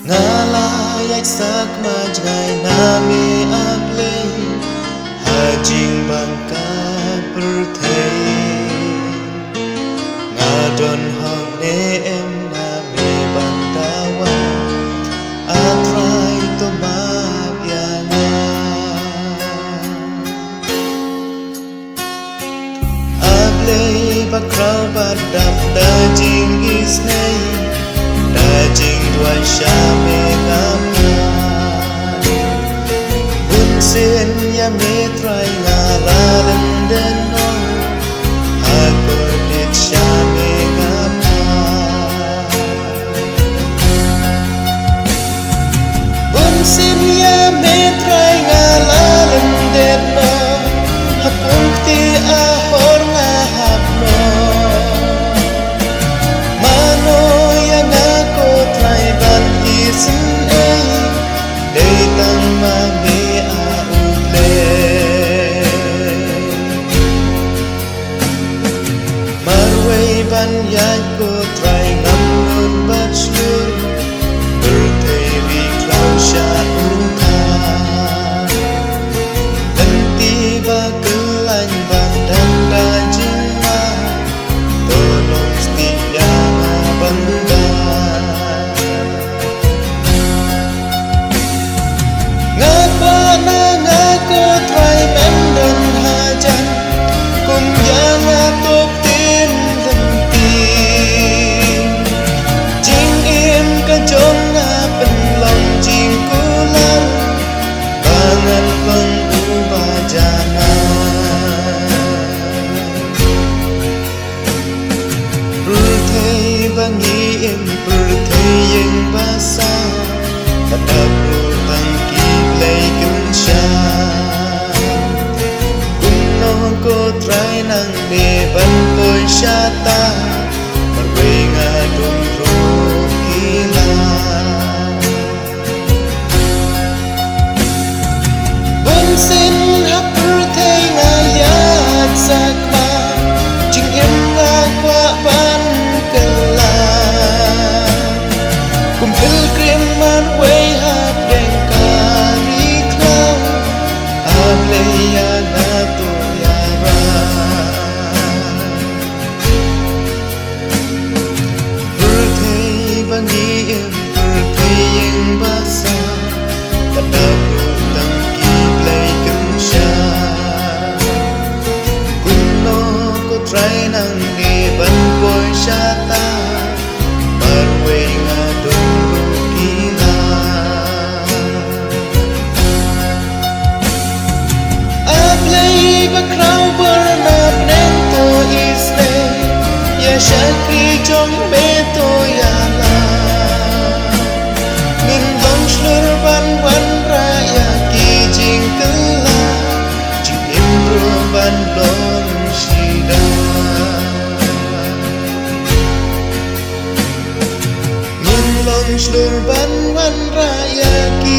Ngalayak sak majai nami aple hajing bangka bertei ngadon hong ne em nami bantawan atrai to mabyana aple bakraw badap dajing isnay dajing dua syame kapna bunsin ya metrai ngalalan deno aku dit syame kapna bunsin ya metrai ngalalan deno hapungti ahor ngahapno Banyak ko try namun bachelor berteri klau syarunta dan tiba kelany badan dajing ma tolong setia bangga ngapa na ngako try mendon hajan kum yang atok bangi em perthei yang basah hadap rutang kiblay kunsya kuno ko try nang beban poy syata marway nga dumro kila bunsin ha perthei nga yat sakma jing em nga kwa pan pilgriman way hapeng kari klau apleya na tuyara bertei bangi em bertei yang basah kadap rutang kiblay kensya kuno ko try nang iban boy syata marway nga dumro kila ablay bakraw bernap nento isle ya syakri jong beto yala min bang shlur ban wan raya kijing kela jing imro ban lom shida Shlur ban wan raya ki